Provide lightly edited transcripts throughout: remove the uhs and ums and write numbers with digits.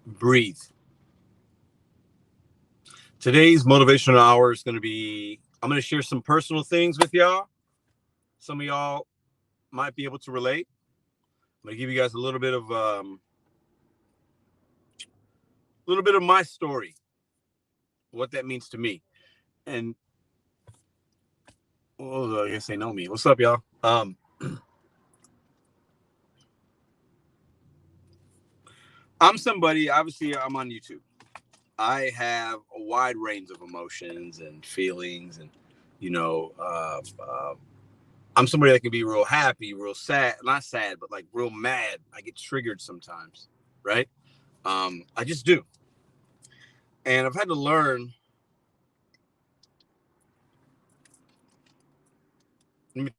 breathe. Today's motivational hour is going to be, I'm going to share some personal things with y'all. Some of y'all might be able to relate. I'm going to give you guys a little bit of my story, what that means to me. And I guess they know me. What's up, y'all? I'm somebody, obviously I'm on YouTube. I have a wide range of emotions and feelings, and I'm somebody that can be real happy, real sad, not sad, but like real mad. I get triggered sometimes, right? I just do. And I've had to learn. Let me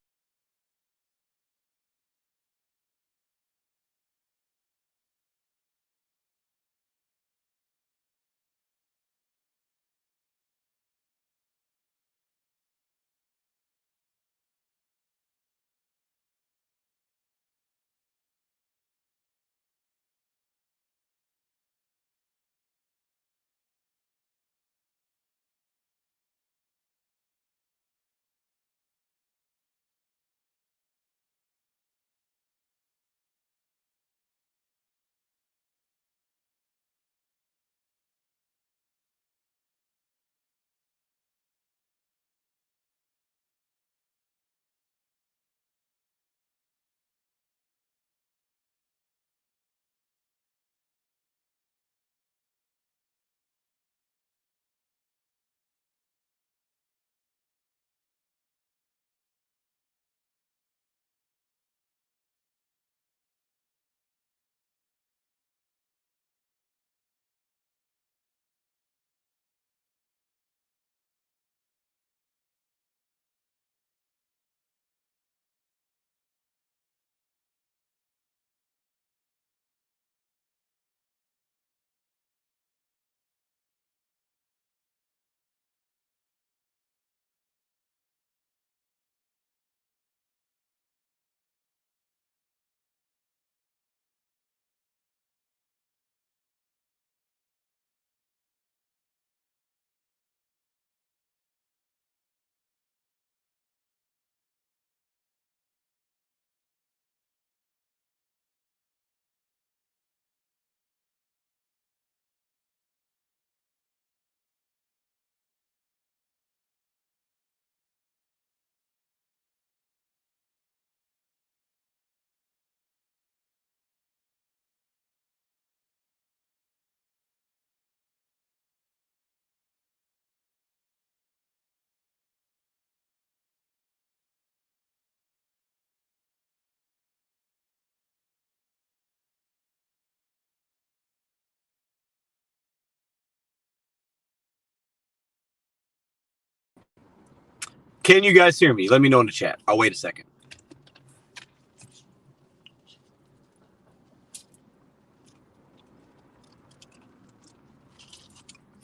Can you guys hear me? Let me know in the chat. I'll wait a second.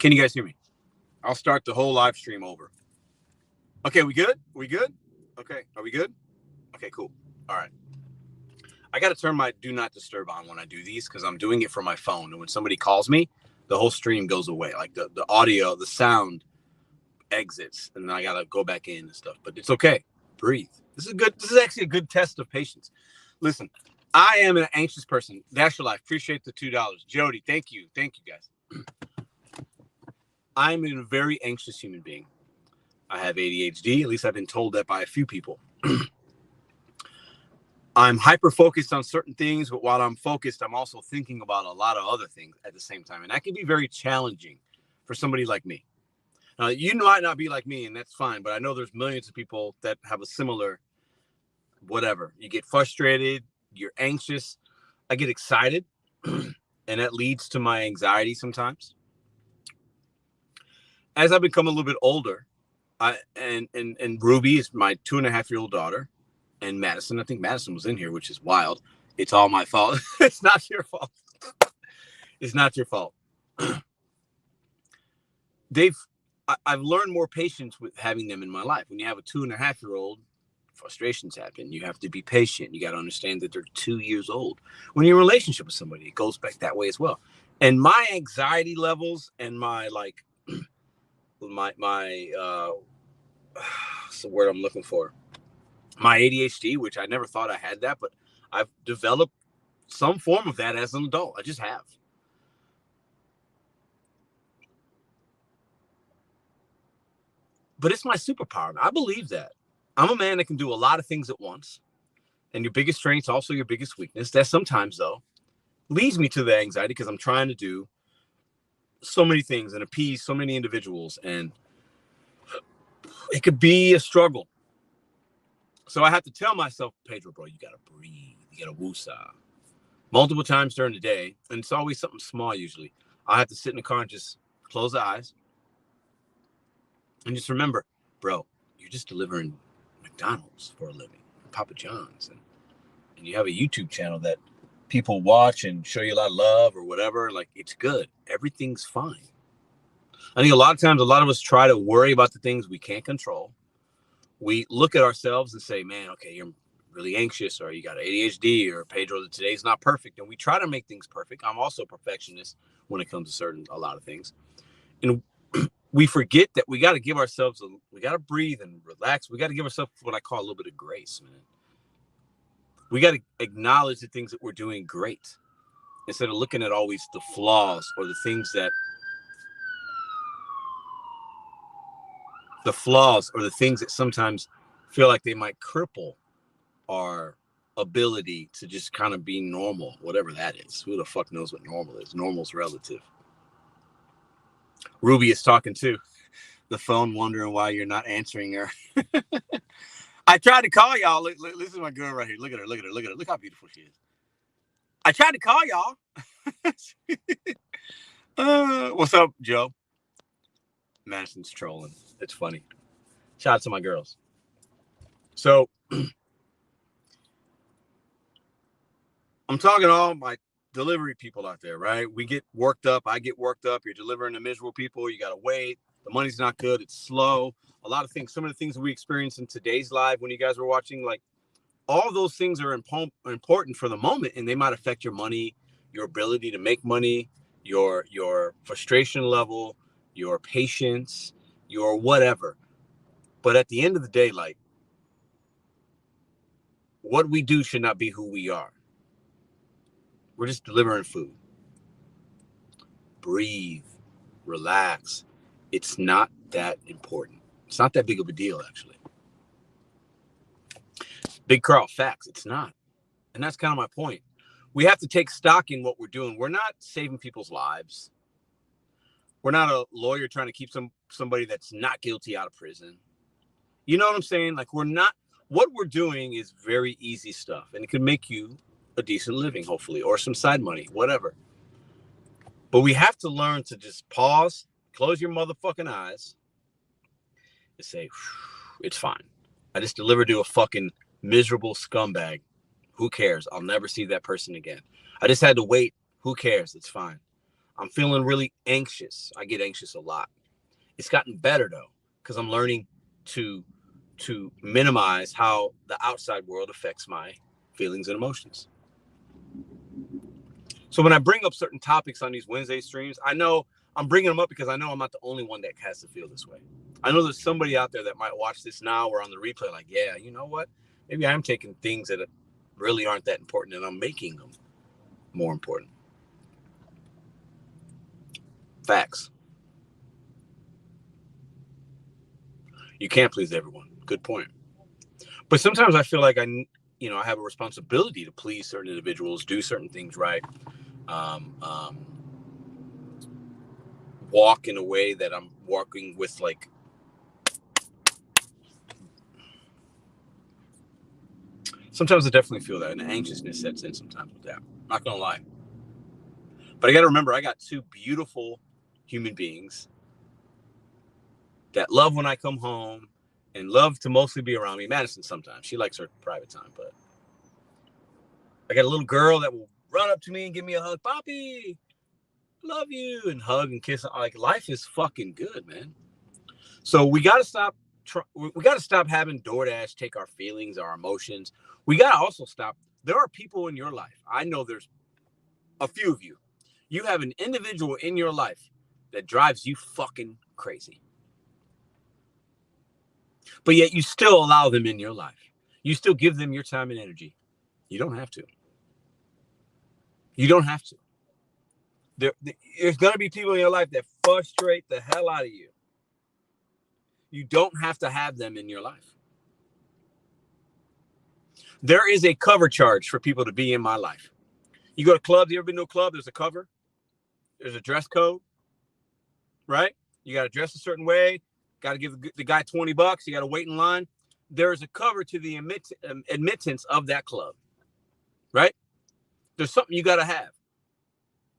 Can you guys hear me? I'll start the whole live stream over. Okay, we good? We good? Okay, are we good? Okay, cool. All right. I got to turn my do not disturb on when I do these because I'm doing it from my phone. And when somebody calls me, the whole stream goes away. Like the audio, the sound exits, and then I got to go back in and stuff. But it's okay. Breathe. This is good. This is actually a good test of patience. Listen, I am an anxious person. Dash your life. Appreciate the $2. Jody, thank you. Thank you, guys. I'm a very anxious human being. I have ADHD. At least I've been told that by a few people. I'm hyper-focused on certain things, but while I'm focused, I'm also thinking about a lot of other things at the same time. And that can be very challenging for somebody like me. Now, you might not be like me, and that's fine, but I know there's millions of people that have a similar whatever. You get frustrated, you're anxious. I get excited, and that leads to my anxiety sometimes. As I become a little bit older, and Ruby is my 2.5-year-old daughter, and Madison. I think Madison was in here, which is wild. It's all my fault. It's not your fault. It's not your fault. I've learned more patience with having them in my life. When you have a 2.5-year-old, frustrations happen. You have to be patient. You got to understand that they're 2 years old. When you're in a relationship with somebody, it goes back that way as well. And my anxiety levels and my like my what's the word I'm looking for? My ADHD, which I never thought I had that, but I've developed some form of that as an adult. I just have. But it's my superpower. I believe that. I'm a man that can do a lot of things at once. And your biggest strength is also your biggest weakness. That sometimes, though, leads me to the anxiety because I'm trying to do so many things and appease so many individuals. And it could be a struggle. So I have to tell myself, Pedro, bro, you got to breathe. You got to woosah. Multiple times during the day. And it's always something small usually. I have to sit in the car and just close the eyes. And just remember, bro, you're just delivering McDonald's for a living, Papa John's, and you have a YouTube channel that people watch and show you a lot of love or whatever. Like, it's good. Everything's fine. I think a lot of times, a lot of us try to worry about the things we can't control. We look at ourselves and say, man, okay, you're really anxious, or you got ADHD, or Pedro, today's not perfect. And we try to make things perfect. I'm also a perfectionist when it comes to a lot of things. And we forget that we got to give ourselves, we got to breathe and relax. We got to give ourselves what I call a little bit of grace, man. We got to acknowledge the things that we're doing great instead of looking at always the flaws or the things that sometimes feel like they might cripple our ability to just kind of be normal, whatever that is. Who the fuck knows what normal is? Normal's relative. Ruby is talking too. The phone, wondering why you're not answering her. I tried to call y'all. Look, this is my girl right here. Look at her. Look at her. Look at her. Look how beautiful she is. I tried to call y'all. What's up, Joe? Madison's trolling. It's funny. Shout out to my girls. So I'm talking to all my delivery people out there, right? We get worked up. I get worked up. You're delivering to miserable people. You got to wait. The money's not good. It's slow. A lot of things. Some of the things we experience in today's live when you guys were watching, like, all those things are important for the moment, and they might affect your money, your ability to make money, your frustration level, your patience, your whatever. But at the end of the day, like, what we do should not be who we are. We're just delivering food. Breathe, relax. It's not that important. It's not that big of a deal, actually. Big Carl, facts. It's not. And that's kind of my point. We have to take stock in what we're doing. We're not saving people's lives. We're not a lawyer trying to keep somebody that's not guilty out of prison. You know what I'm saying? Like, we're not. What we're doing is very easy stuff, and it can make you a decent living, hopefully, or some side money, whatever. But we have to learn to just pause, close your motherfucking eyes, and say, it's fine. I just delivered to a fucking miserable scumbag. Who cares? I'll never see that person again. I just had to wait. Who cares? It's fine. I'm feeling really anxious. I get anxious a lot. It's gotten better, though, because I'm learning to minimize how the outside world affects my feelings and emotions. So when I bring up certain topics on these Wednesday streams, I know I'm bringing them up because I know I'm not the only one that has to feel this way. I know there's somebody out there that might watch this now or on the replay like, yeah, you know what? Maybe I'm taking things that really aren't that important and I'm making them more important. Facts. You can't please everyone. Good point. But sometimes I feel like I have a responsibility to please certain individuals, do certain things right, walk in a way that I'm walking with, like, sometimes I definitely feel that, and the anxiousness sets in sometimes with that. I'm not gonna lie. But I gotta remember, I got two beautiful human beings that love when I come home and love to mostly be around me. Madison sometimes. She likes her private time, but I got a little girl that will run up to me and give me a hug. Poppy, love you, and hug and kiss. Like, life is fucking good, man. So we got to stop. We got to stop having DoorDash take our feelings, our emotions. We got to also stop. There are people in your life. I know there's a few of you. You have an individual in your life that drives you fucking crazy. But yet you still allow them in your life. You still give them your time and energy. You don't have to. You don't have to. There's going to be people in your life that frustrate the hell out of you. You don't have to have them in your life. There is a cover charge for people to be in my life. You go to clubs, you ever been to a club? There's a cover. There's a dress code, right? You got to dress a certain way. Got to give the guy $20. You got to wait in line. There's a cover to the admittance of that club, right? There's something you got to have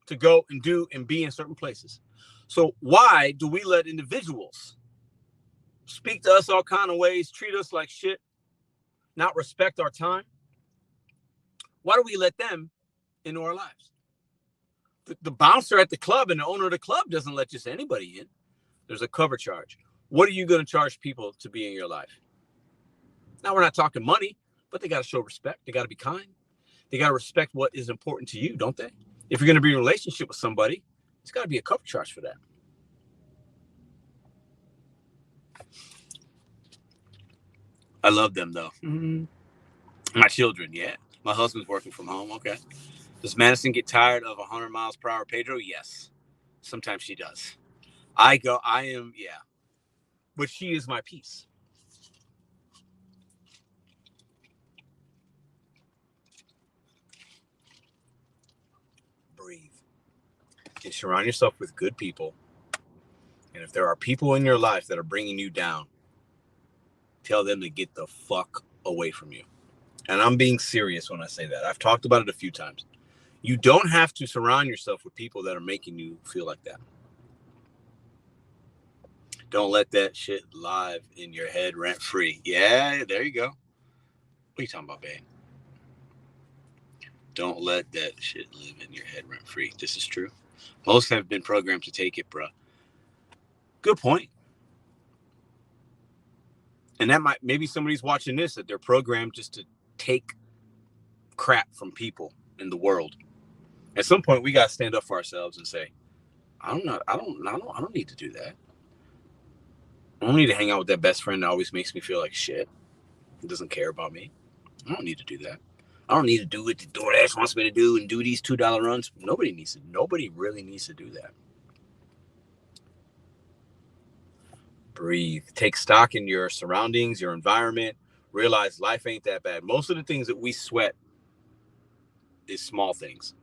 to go and do and be in certain places. So why do we let individuals speak to us all kind of ways, treat us like shit, not respect our time? Why do we let them into our lives? The bouncer at the club and the owner of the club doesn't let just anybody in. There's a cover charge. What are you going to charge people to be in your life? Now, we're not talking money, but they got to show respect. They got to be kind. They got to respect what is important to you, don't they? If you're going to be in a relationship with somebody, it's got to be a cover charge for that. I love them, though. My children, yeah. My husband's working from home, okay. Does Madison get tired of 100 miles per hour Pedro? Yes. Sometimes she does. Yeah. But she is my peace. Breathe. And surround yourself with good people. And if there are people in your life that are bringing you down, tell them to get the fuck away from you. And I'm being serious when I say that. I've talked about it a few times. You don't have to surround yourself with people that are making you feel like that. Don't let that shit live in your head rent free. Yeah, there you go. What are you talking about, babe? Don't let that shit live in your head rent free. This is true. Most have been programmed to take it, bro. Good point. And that might, maybe somebody's watching this that they're programmed just to take crap from people in the world. At some point, we got to stand up for ourselves and say, I don't need to do that. I don't need to hang out with that best friend that always makes me feel like shit. He doesn't care about me. I don't need to do that. I don't need to do what the DoorDash wants me to do and do these $2 runs. Nobody really needs to do that. Breathe. Take stock in your surroundings, your environment. Realize life ain't that bad. Most of the things that we sweat is small things.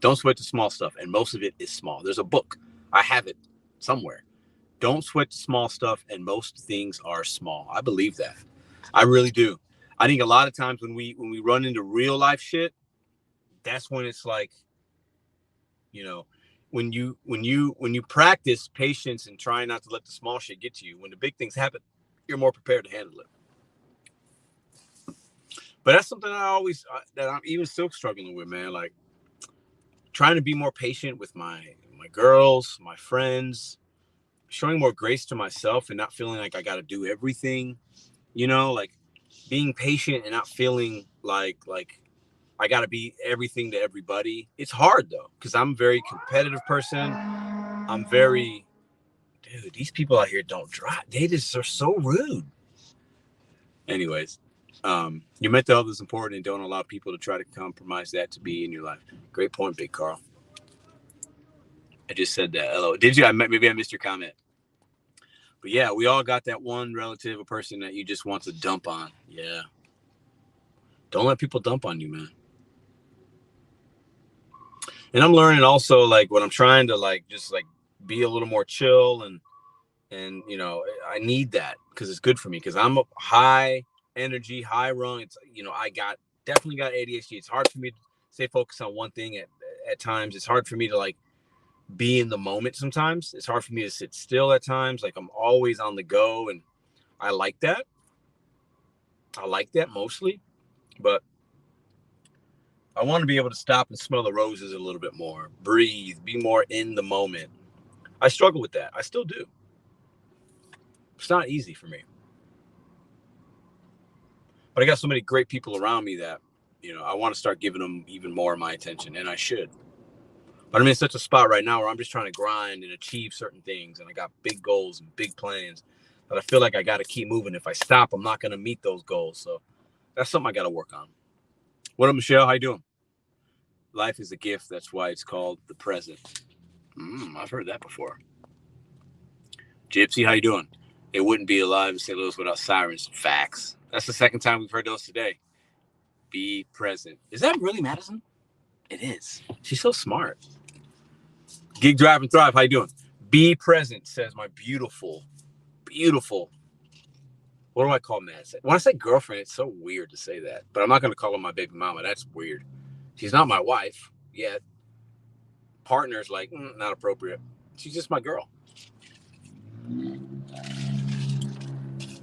Don't sweat the small stuff. And most of it is small. There's a book. I have it somewhere. Don't sweat the small stuff. And most things are small. I believe that. I really do. I think a lot of times when we run into real life shit, that's when it's like, you know, when you practice patience and trying not to let the small shit get to you, when the big things happen, you're more prepared to handle it. But that's something that I'm even still struggling with, man. Like trying to be more patient with my girls, my friends, showing more grace to myself and not feeling like I got to do everything, you know, like being patient and not feeling like I got to be everything to everybody. It's hard though, because I'm a very competitive person. Dude, these people out here don't drive. They just are so rude. Anyways, your mental health is important and don't allow people to try to compromise that to be in your life. Great point, Big Carl. I just said that. Hello. Did you? Maybe I missed your comment. But yeah, we all got that one relative, a person that you just want to dump on. Yeah. Don't let people dump on you, man. And I'm learning also, like, when I'm trying to, like, just, like, be a little more chill and you know, I need that because it's good for me because I'm a high energy, high rung. It's, you know, definitely got ADHD. It's hard for me to stay focused on one thing at times. It's hard for me to, like, be in the moment sometimes. It's hard for me to sit still at times. Like, I'm always on the go, and I like that. I like that mostly, but I want to be able to stop and smell the roses a little bit more, breathe, be more in the moment. I struggle with that. I still do. It's not easy for me. But I got so many great people around me that, you know, I want to start giving them even more of my attention, and I should. But I'm in such a spot right now where I'm just trying to grind and achieve certain things. And I got big goals and big plans that I feel like I got to keep moving. If I stop, I'm not going to meet those goals. So that's something I got to work on. What up, Michelle? How you doing? Life is a gift. That's why it's called the present. I've heard that before. Gypsy, how you doing? It wouldn't be alive in St. Louis without sirens. Facts. That's the second time we've heard those today. Be present. Is that really Madison? It is. She's so smart. Gig, Drive, and Thrive. How you doing? Be present, says my beautiful, beautiful. What do I call Madison? When I say girlfriend, it's so weird to say that. But I'm not going to call her my baby mama. That's weird. She's not my wife yet. Partner's like, not appropriate. She's just my girl.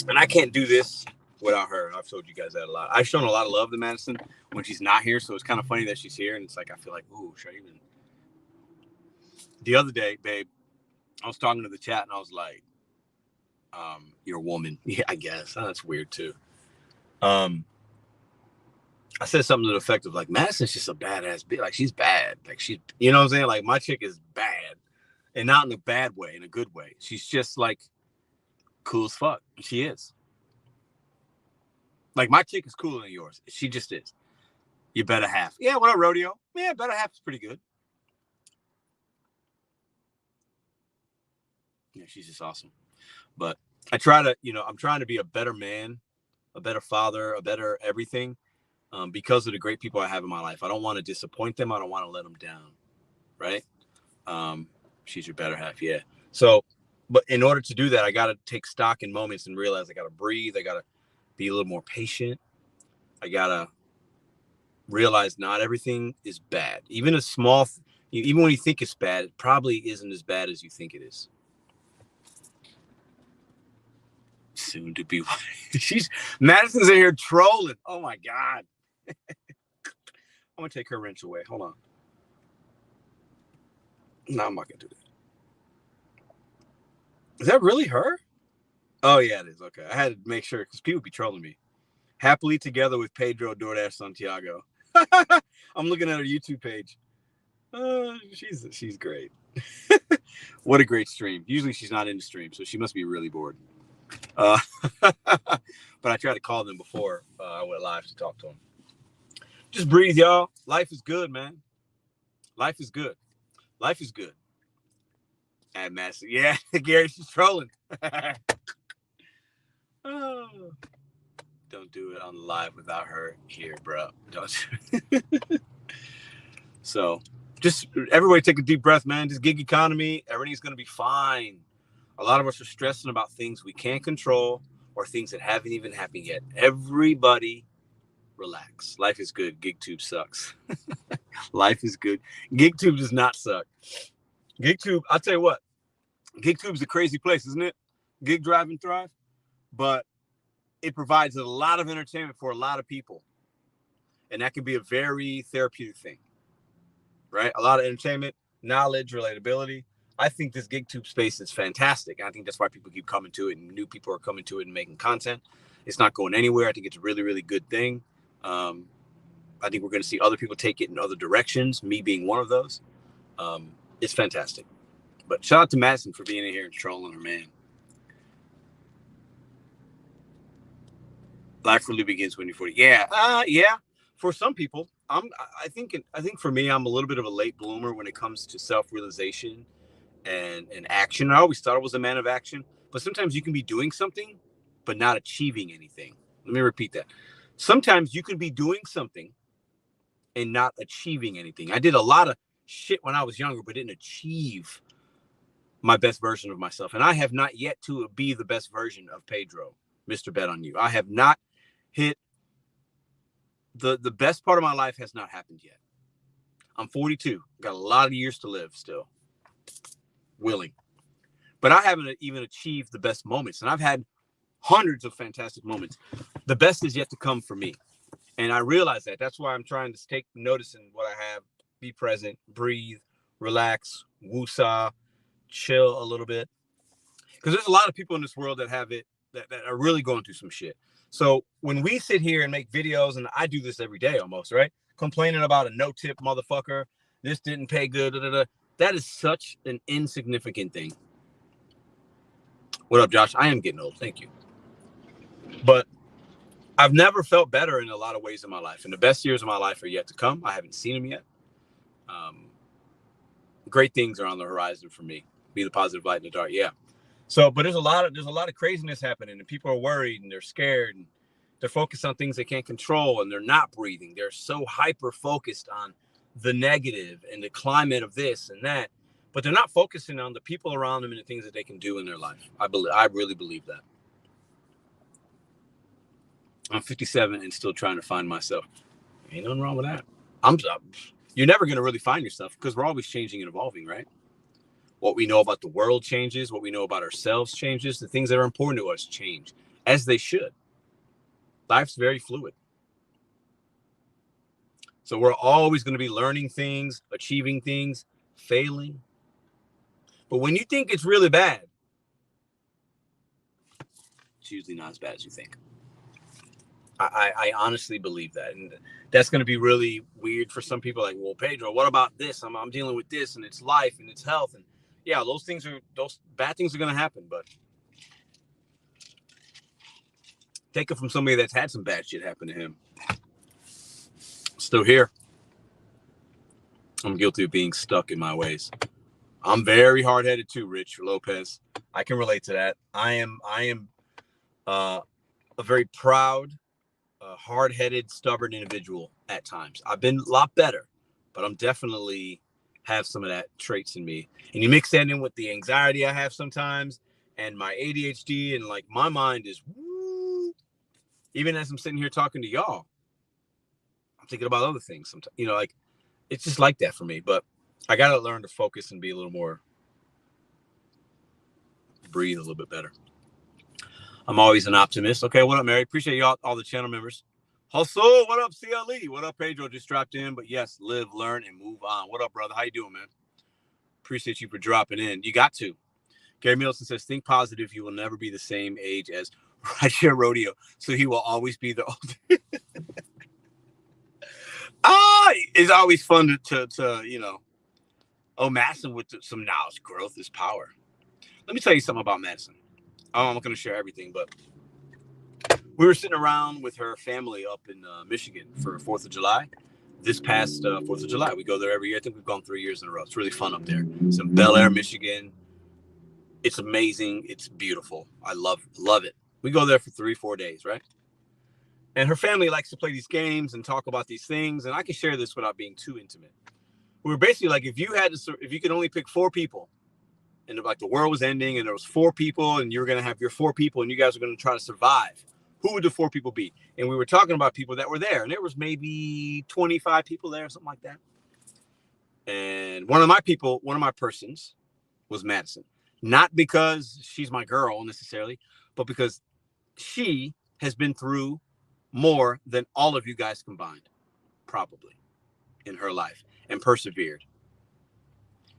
And I can't do this without her. I've told you guys that a lot. I've shown a lot of love to Madison when she's not here. So it's kind of funny that she's here. And it's like, I feel like, ooh, should I even... The other day, babe, I was talking to the chat and I was like, you're a woman. Yeah, I guess. Oh, that's weird too. I said something to the effect of like, Madison's just a badass bitch. Like, she's bad. Like, she, you know what I'm saying? Like, my chick is bad. And not in a bad way, in a good way. She's just like cool as fuck. She is. Like, my chick is cooler than yours. She just is. You better half. Yeah, what up, Rodeo? Yeah, better half is pretty good. Yeah, she's just awesome. But I try to, I'm trying to be a better man, a better father, a better everything, because of the great people I have in my life. I don't want to disappoint them. I don't want to let them down. Right? She's your better half. Yeah. So, but in order to do that, I got to take stock in moments and realize I got to breathe. I got to be a little more patient. I got to realize not everything is bad. Even even when you think it's bad, it probably isn't as bad as you think it is. Soon to be. Madison's in here trolling. Oh my God. I'm gonna take her wrench away. Hold on. No, I'm not gonna do that. Is that really her? Oh yeah, it is. Okay. I had to make sure because people be trolling me. Happily together with Pedro DoorDash Santiago. I'm looking at her YouTube page. She's great. What a great stream. Usually she's not in the stream, so she must be really bored. But I tried to call them before I went live to talk to them. Just breathe, y'all. Life is good, man. Life is good. Life is good. And Master, yeah, Gary, she's trolling. Oh, don't do it on live without her here, bro. Don't. So, just everybody take a deep breath, man. Just gig economy. Everything's gonna be fine. A lot of us are stressing about things we can't control or things that haven't even happened yet. Everybody relax. Life is good. GigTube sucks. Life is good. GigTube does not suck. GigTube, I'll tell you what. GigTube's a crazy place, isn't it? Gig, Drive, and Thrive. But it provides a lot of entertainment for a lot of people. And that can be a very therapeutic thing. Right? A lot of entertainment, knowledge, relatability. I think this GigTube space is fantastic. And I think that's why people keep coming to it and new people are coming to it and making content. It's not going anywhere. I think it's a really, really good thing. I think we're going to see other people take it in other directions, me being one of those. It's fantastic. But shout out to Madison for being in here and trolling her, man. Life really begins when you're 40. Yeah. Yeah. For some people, I think for me, I'm a little bit of a late bloomer when it comes to self-realization and action. I always thought I was a man of action, but sometimes you can be doing something, but not achieving anything. Let me repeat that. Sometimes you can be doing something and not achieving anything. I did a lot of shit when I was younger, but didn't achieve my best version of myself. And I have not yet to be the best version of Pedro, Mr.BetonYou. I have not hit the best part of my life has not happened yet. I'm 42. Got a lot of years to live still. Willing. But I haven't even achieved the best moments. And I've had hundreds of fantastic moments. The best is yet to come for me. And I realize that. That's why I'm trying to take notice in what I have. Be present, breathe, relax, woosah, chill a little bit. Because there's a lot of people in this world that have it, that are really going through some shit. So when we sit here and make videos, and I do this every day almost, right? Complaining about a no-tip motherfucker this didn't pay good. Da, da, da. That is such an insignificant thing. What up, Josh? I am getting old. Thank you. But I've never felt better in a lot of ways in my life. And the best years of my life are yet to come. I haven't seen them yet. Great things are on the horizon for me. Be the positive light in the dark. Yeah. So, but there's a lot of craziness happening, and people are worried and they're scared and they're focused on things they can't control, and they're not breathing. They're so hyper focused on the negative and the climate of this and that, but they're not focusing on the people around them and the things that they can do in their life. I really believe that. I'm 57 and still trying to find myself. Ain't nothing wrong with that. You're never going to really find yourself because we're always changing and evolving, right? What we know about the world changes. What we know about ourselves changes. The things that are important to us change, as they should. Life's very fluid. So we're always going to be learning things, achieving things, failing. But when you think it's really bad, it's usually not as bad as you think. I honestly believe that. And that's going to be really weird for some people. Like, well, Pedro, what about this? I'm dealing with this, and it's life and it's health. And yeah, those bad things are going to happen. But take it from somebody that's had some bad shit happen to him. Still here. I'm guilty of being stuck in my ways. I'm very hard-headed too, Rich Lopez. I can relate to that. I am a very proud, hard-headed, stubborn individual at times. I've been a lot better, but I'm definitely have some of that traits in me. And you mix that in with the anxiety I have sometimes and my ADHD, and like my mind is woo. Even as I'm sitting here talking to y'all, I'm thinking about other things sometimes. You know, like it's just like that for me. But I got to learn to focus and be a little more, breathe a little bit better. I'm always an optimist. Okay, what up, Mary? Appreciate you all the channel members. Hustle, what up, CLE? What up, Pedro? Just dropped in, but yes, live, learn, and move on. What up, brother? How you doing, man? Appreciate you for dropping in. You got to. Gary Middleton says, think positive. You will never be the same age as Rideshare Rodeo, so he will always be the older. It's always fun to you know, Madison with some knowledge. Growth is power. Let me tell you something about Madison. I'm not going to share everything, but we were sitting around with her family up in Michigan for 4th of July. This past 4th of July, we go there every year. I think we've gone 3 years in a row. It's really fun up there. It's in Bel Air, Michigan. It's amazing. It's beautiful. I love it. We go there for 3-4 days, right? And her family likes to play these games and talk about these things. And I can share this without being too intimate. We were basically like, if you could only pick 4 people, and like the world was ending, and there was 4 people, and you were going to have your 4 people, and you guys are going to try to survive, who would the 4 people be? And we were talking about people that were there, and there was maybe 25 people there, something like that. And one of my persons was Madison. Not because she's my girl necessarily, but because she has been through more than all of you guys combined, probably, in her life, and persevered.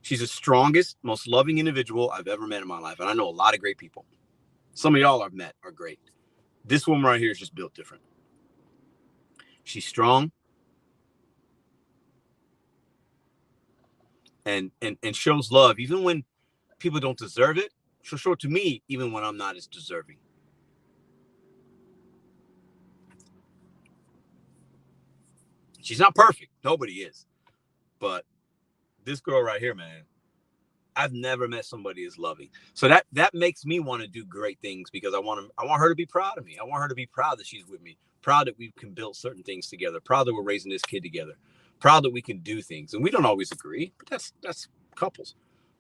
She's the strongest, most loving individual I've ever met in my life. And I know a lot of great people. Some of y'all I've met are great. This woman right here is just built different. She's strong and shows love. Even when people don't deserve it, she'll show it to me even when I'm not as deserving. She's not perfect. Nobody is. But this girl right here, man, I've never met somebody as loving. So that makes me want to do great things because I want her to be proud of me. I want her to be proud that she's with me, proud that we can build certain things together, proud that we're raising this kid together, proud that we can do things. And we don't always agree, but that's couples.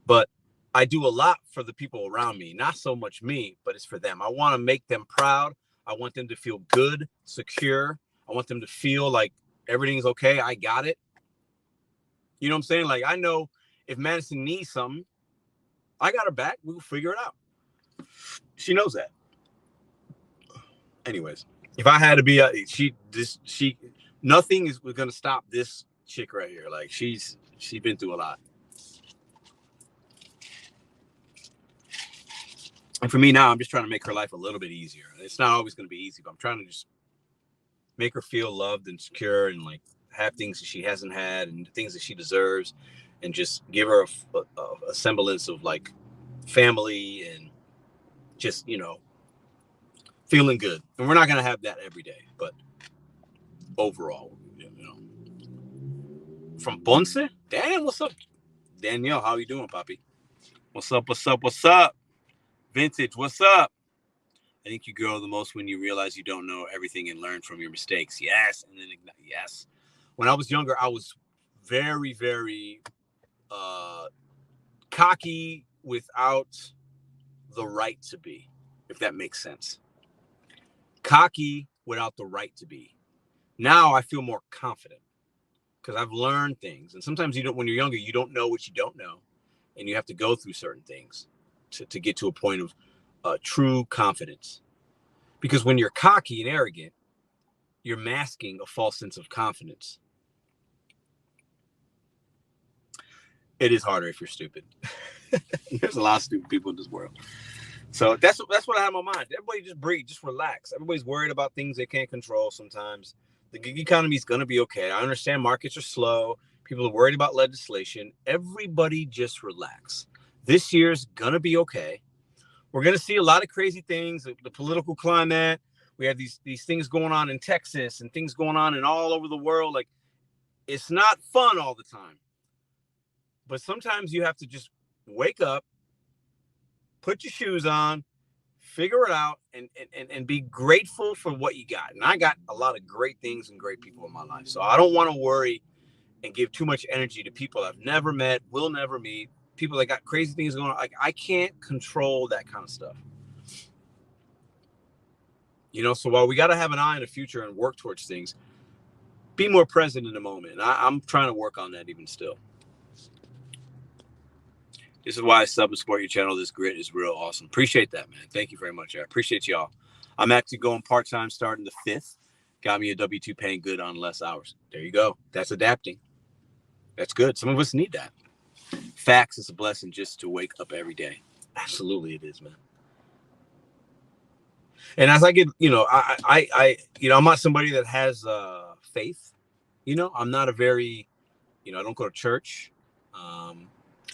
But I do a lot for the people around me, not so much me, but it's for them. I want to make them proud. I want them to feel good, secure. I want them to feel like everything's okay. I got it. You know what I'm saying? Like, I know if Madison needs something, I got her back. We'll figure it out. She knows that. Anyways, if I had to be nothing is going to stop this chick right here. Like, she's been through a lot. And for me now, I'm just trying to make her life a little bit easier. It's not always going to be easy, but I'm trying to just make her feel loved and secure and like have things that she hasn't had and things that she deserves, and just give her a semblance of like family and just, feeling good. And we're not going to have that every day, but overall, from Ponce. Damn, what's up? Danielle, how you doing, Poppy? What's up? Vintage, what's up? I think you grow the most when you realize you don't know everything and learn from your mistakes. Yes. And then, yes. When I was younger, I was very, very cocky without the right to be, if that makes sense. Cocky without the right to be. Now I feel more confident because I've learned things. And sometimes when you're younger, you don't know what you don't know. And you have to go through certain things to get to a point of true confidence. Because when you're cocky and arrogant, you're masking a false sense of confidence. It is harder if you're stupid. There's a lot of stupid people in this world. So that's what I have in my mind. Everybody just breathe, just relax. Everybody's worried about things they can't control sometimes. The gig economy is going to be okay. I understand markets are slow. People are worried about legislation. Everybody just relax. This year's going to be okay. We're going to see a lot of crazy things, the political climate. We have these things going on in Texas and things going on in all over the world. Like, it's not fun all the time. But sometimes you have to just wake up, put your shoes on, figure it out, and be grateful for what you got. And I got a lot of great things and great people in my life. So I don't want to worry and give too much energy to people I've never met, will never meet, people that got crazy things going on. Like, I can't control that kind of stuff. So while we got to have an eye on the future and work towards things, be more present in the moment. And I'm trying to work on that even still. This is why I sub and support your channel. This grit is real awesome. Appreciate that, man. Thank you very much. I appreciate y'all. I'm actually going part-time starting the 5th. Got me a W-2 paying good on less hours. There you go. That's adapting. That's good. Some of us need that. Facts, is a blessing just to wake up every day. Absolutely it is, man. And as I get, I'm not somebody that has faith. I'm not a very, I don't go to church.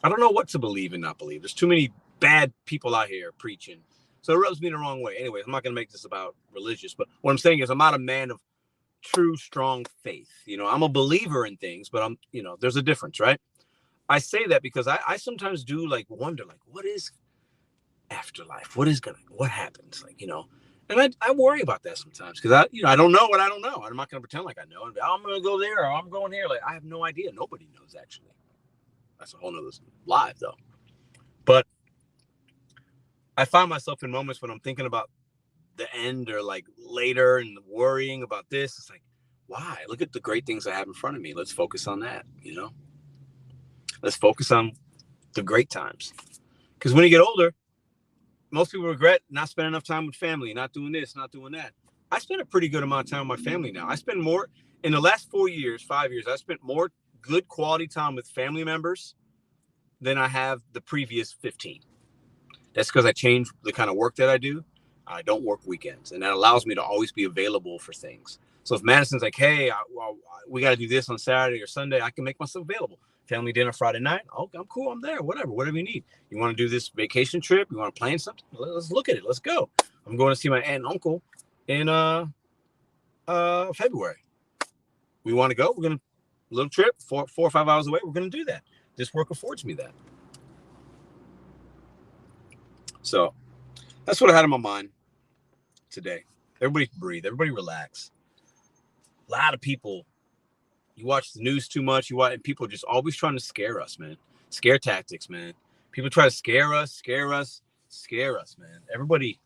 I don't know what to believe and not believe. There's too many bad people out here preaching. So it rubs me the wrong way. Anyways, I'm not going to make this about religious, but what I'm saying is I'm not a man of true, strong faith. I'm a believer in things, but there's a difference, right? I say that because I sometimes do wonder, what is afterlife? What happens? And I worry about that sometimes because I don't know what I don't know. I'm not going to pretend like I know. I'm going to go there or I'm going here. I have no idea. Nobody knows, actually. That's a whole nother live, though. But I find myself in moments when I'm thinking about the end or later and worrying about this. It's like, why? Look at the great things I have in front of me. Let's focus on that, Let's focus on the great times. Because when you get older, most people regret not spending enough time with family, not doing this, not doing that. I spend a pretty good amount of time with my family now. I spend more, in the last 5 years, I spent more good quality time with family members than I have the previous 15. That's because I changed the kind of work that I do. I don't work weekends, and that allows me to always be available for things. So if Madison's like, hey, we got to do this on Saturday or Sunday, I can make myself available. Family dinner Friday night. Oh, I'm cool. I'm there. Whatever you need. You want to do this vacation trip? You want to plan something? Let's look at it. Let's go. I'm going to see my aunt and uncle in February. We want to go. We're going to little trip, 4 or 5 hours away. We're going to do that. This work affords me that. So that's what I had in my mind today. Everybody breathe. Everybody relax. A lot of people, you watch the news too much. And people just always trying to scare us, man. Scare tactics, man. People try to scare us, man. Everybody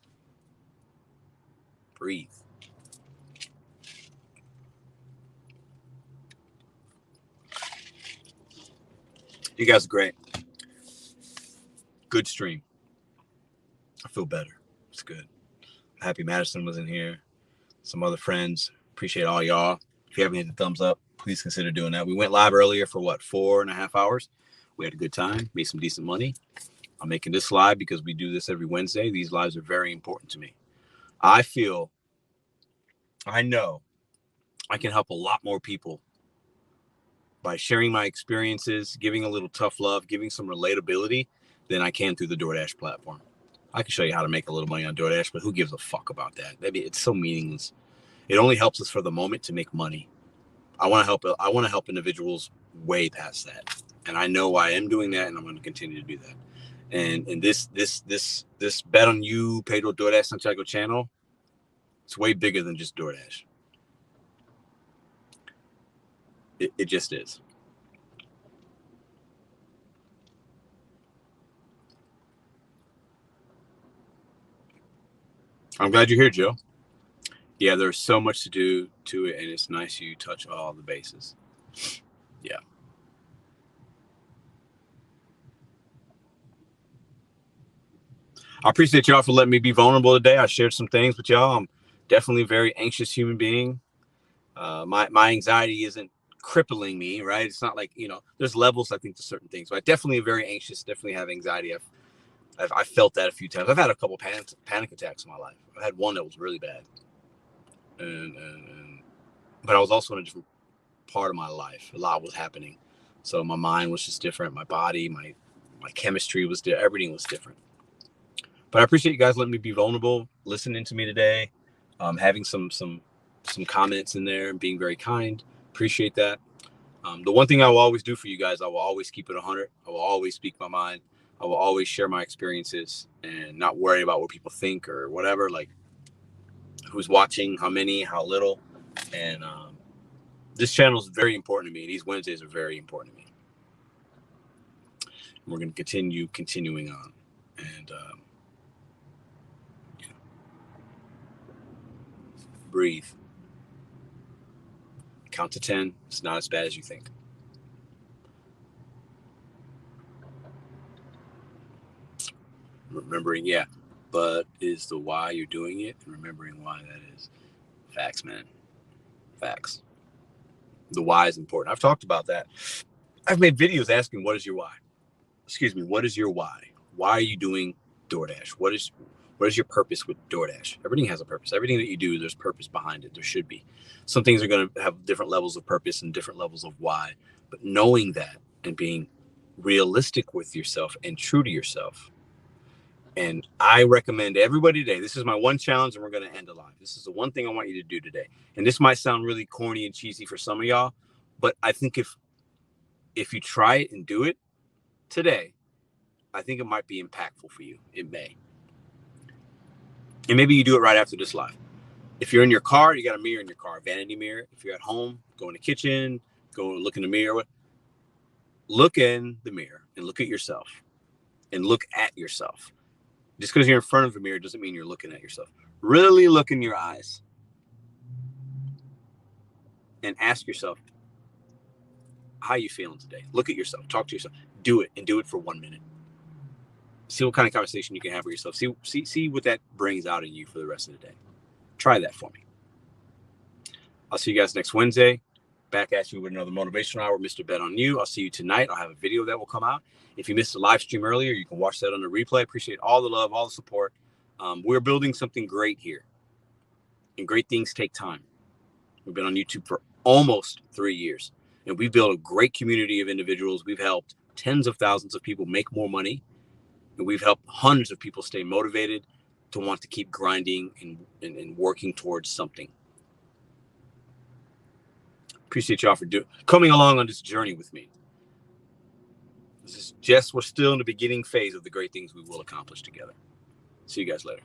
breathe. You guys are great. Good stream. I feel better. It's good. Happy Madison was in here. Some other friends. Appreciate all y'all. If you haven't hit the thumbs up, please consider doing that. We went live earlier for 4.5 hours. We had a good time, made some decent money. I'm making this live because we do this every Wednesday. These lives are very important to me. I know I can help a lot more people by sharing my experiences, giving a little tough love, giving some relatability than I can through the DoorDash platform. I can show you how to make a little money on DoorDash, but who gives a fuck about that? It's so meaningless. It only helps us for the moment to make money. I want to help individuals way past that. And I know I am doing that, and I'm going to continue to do that. And this Bet on You, Pedro DoorDash Santiago channel, it's way bigger than just DoorDash. It just is. I'm glad you're here, Joe. Yeah, there's so much to do to it, and it's nice you touch all the bases. Yeah. I appreciate y'all for letting me be vulnerable today. I shared some things with y'all. I'm definitely a very anxious human being. My anxiety isn't crippling me, right? It's not like, there's levels, I think, to certain things. But I definitely am very anxious, definitely have anxiety. I've felt that a few times. I've had a couple panic attacks in my life. I had one that was really bad. But I was also in a different part of my life. A lot was happening. So my mind was just different. My body, my chemistry was different. Everything was different. But I appreciate you guys letting me be vulnerable, listening to me today, having some comments in there and being very kind. Appreciate that. The one thing I will always do for you guys, I will always keep it 100. I will always speak my mind. I will always share my experiences and not worry about what people think or whatever, like who's watching, how many, how little. And this channel is very important to me. These Wednesdays are very important to me. We're going to continuing on. And breathe. Count to 10. It's not as bad as you think. Remembering, but is the why you're doing it, and remembering why that is. Facts, man. Facts. The why is important. I've talked about that. I've made videos asking, what is your why? Excuse me, what is your why? Why are you doing DoorDash? What is your purpose with DoorDash? Everything has a purpose. Everything that you do, there's purpose behind it. There should be. Some things are going to have different levels of purpose and different levels of why. But knowing that and being realistic with yourself and true to yourself. And I recommend everybody today, this is my one challenge, and we're going to end alive. This is the one thing I want you to do today. And this might sound really corny and cheesy for some of y'all, but I think if you try it and do it today, I think it might be impactful for you. It may. And maybe you do it right after this live. If you're in your car, you got a mirror in your car, vanity mirror. If you're at home, go in the kitchen, go look in the mirror. Look in the mirror and look at yourself and look at yourself. Just because you're in front of a mirror doesn't mean you're looking at yourself. Really look in your eyes and ask yourself, how you feeling today? Look at yourself, talk to yourself, do it, and do it for 1 minute. See what kind of conversation you can have with yourself. See what that brings out in you for the rest of the day. Try that for me. I'll see you guys next Wednesday. Back at you with another motivational hour, Mr.BetonYou. I'll see you tonight. I'll have a video that will come out. If you missed the live stream earlier, you can watch that on the replay. Appreciate all the love, all the support. We're building something great here. And great things take time. We've been on YouTube for almost 3 years. And we've built a great community of individuals. We've helped tens of thousands of people make more money. And we've helped hundreds of people stay motivated to want to keep grinding and working towards something. Appreciate y'all for coming along on this journey with me. We're still in the beginning phase of the great things we will accomplish together. See you guys later.